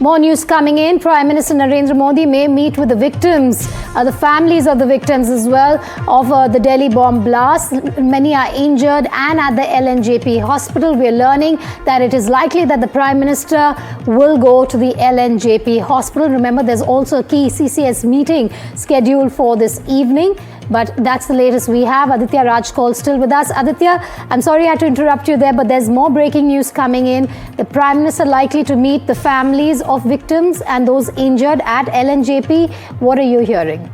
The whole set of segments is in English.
More news coming in. Prime Minister Narendra Modi may meet with the victims, the families of the victims as well of the Delhi bomb blast. Many are injured and at the LNJP hospital. We are learning that it is likely that the Prime Minister will go to the LNJP hospital. Remember, there's also a key CCS meeting scheduled for this evening. But that's the latest we have. Aditya Rajkol still with us. Aditya, I'm sorry I had to interrupt you there, but there's more breaking news coming in. The Prime Minister likely to meet the families of victims and those injured at LNJP. What are you hearing?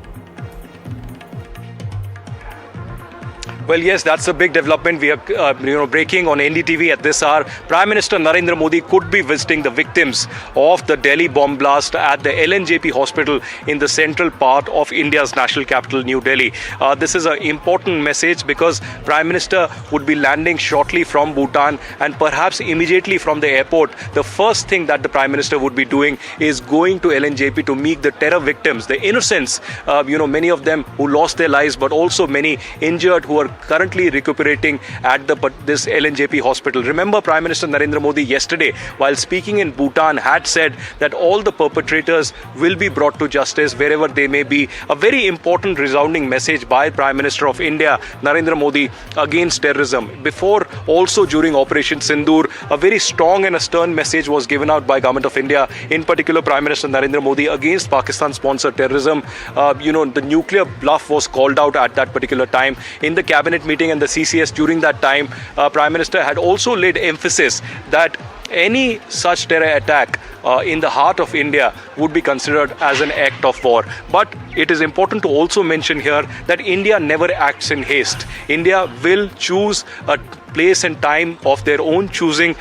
Well, yes, that's a big development. We are, breaking on NDTV at this hour. Prime Minister Narendra Modi could be visiting the victims of the Delhi bomb blast at the LNJP hospital in the central part of India's national capital, New Delhi. This is an important message because Prime Minister would be landing shortly from Bhutan, and perhaps immediately from the airport, the first thing that the Prime Minister would be doing is going to LNJP to meet the terror victims, the innocents, many of them who lost their lives, but also many injured who are currently recuperating at this LNJP hospital. Remember, Prime Minister Narendra Modi yesterday, while speaking in Bhutan, had said that all the perpetrators will be brought to justice wherever they may be. A very important resounding message by Prime Minister of India, Narendra Modi, against terrorism. Before, also during Operation Sindoor, a very strong and a stern message was given out by Government of India, in particular Prime Minister Narendra Modi, against Pakistan-sponsored terrorism. The nuclear bluff was called out at that particular time. In the cabinet meeting and the CCS during that time, Prime Minister had also laid emphasis that any such terror attack in the heart of India would be considered as an act of war. But it is important to also mention here that India never acts in haste. India will choose a place and time of their own choosing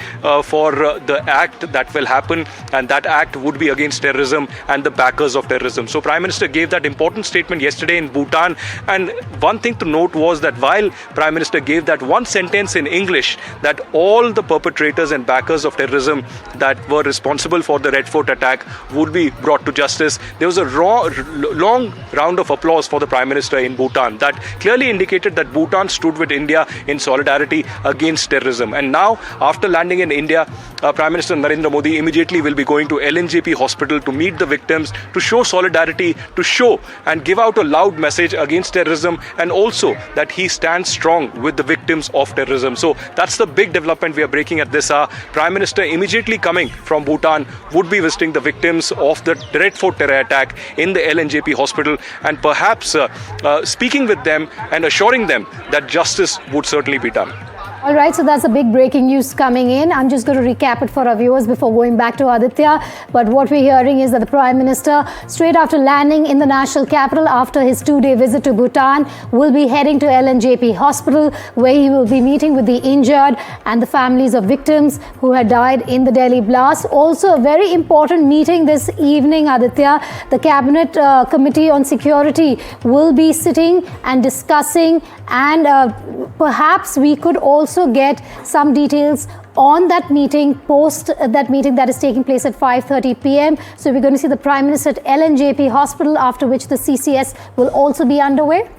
for the act that will happen, and that act would be against terrorism and the backers of terrorism. So Prime Minister gave that important statement yesterday in Bhutan, and one thing to note was that while Prime Minister gave that one sentence in English, that all the perpetrators and backers of terrorism that were responsible for the Red Fort attack would be brought to justice, there was a long round of applause for the Prime Minister in Bhutan. That clearly indicated that Bhutan stood with India in solidarity against terrorism. And now, after landing in India, Prime Minister Narendra Modi immediately will be going to LNJP hospital to meet the victims, to show solidarity, to show and give out a loud message against terrorism, and also that he stands strong with the victims of terrorism. So that's the big development we are breaking at this hour. Prime Minister immediately coming from Bhutan would be visiting the victims of the Red Fort terror attack in the LNJP hospital, and perhaps speaking with them and assuring them that justice would certainly be done. All right, so that's a big breaking news coming in. I'm just going to recap it for our viewers before going back to Aditya. But what we're hearing is that the Prime Minister, straight after landing in the national capital after his 2-day visit to Bhutan, will be heading to LNJP hospital, where he will be meeting with the injured and the families of victims who had died in the Delhi blast. Also, a very important meeting this evening, Aditya. The Cabinet Committee on Security will be sitting and discussing, and perhaps we could also get some details on that meeting, post that meeting that is taking place at 5:30 p.m. So we're going to see the Prime Minister at LNJP hospital, after which the CCS will also be underway.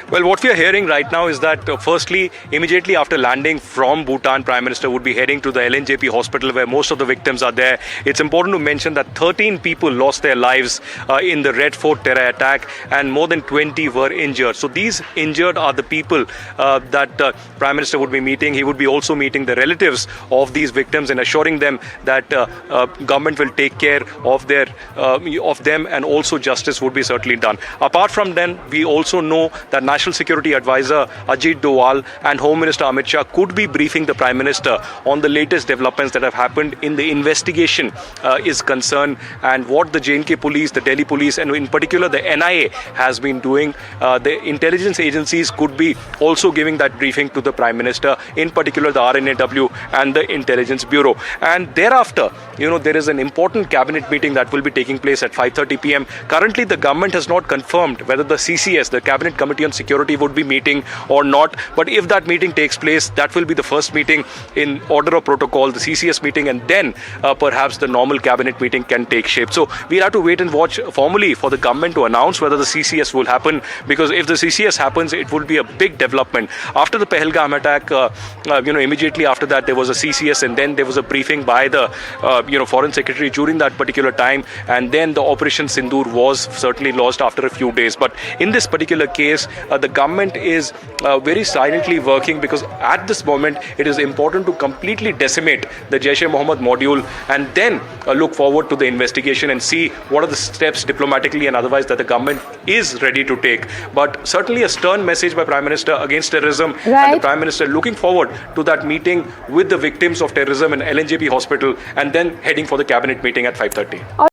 Well, what we are hearing right now is that, firstly, immediately after landing from Bhutan, Prime Minister would be heading to the LNJP hospital where most of the victims are there. It's important to mention that 13 people lost their lives in the Red Fort terror attack, and more than 20 were injured. So these injured are the people that Prime Minister would be meeting. He would be also meeting the relatives of these victims and assuring them that government will take care of them, and also justice would be certainly done. Apart from them, we also know that National Security Advisor Ajit Doval and Home Minister Amit Shah could be briefing the Prime Minister on the latest developments that have happened in the investigation is concerned, and what the J&K police, the Delhi police, and in particular the NIA has been doing. The intelligence agencies could be also giving that briefing to the Prime Minister, in particular the RNAW and the Intelligence Bureau. And thereafter, there is an important cabinet meeting that will be taking place at 5:30 p.m. Currently, the government has not confirmed whether the CCS, the Cabinet Committee on Security, security would be meeting or not. But if that meeting takes place, that will be the first meeting in order of protocol, the CCS meeting, and then perhaps the normal cabinet meeting can take shape. So we'll have to wait and watch formally for the government to announce whether the CCS will happen, because if the CCS happens, it will be a big development. After the Pahalgam attack, immediately after that, there was a CCS, and then there was a briefing by the, Foreign Secretary during that particular time, and then the Operation Sindoor was certainly lost after a few days. But in this particular case, the government is very silently working, because at this moment, it is important to completely decimate the Jaish-e-Mohammed module and then look forward to the investigation and see what are the steps diplomatically and otherwise that the government is ready to take. But certainly a stern message by Prime Minister against terrorism, and the Prime Minister looking forward to that meeting with the victims of terrorism in LNJP hospital, and then heading for the cabinet meeting at 5:30.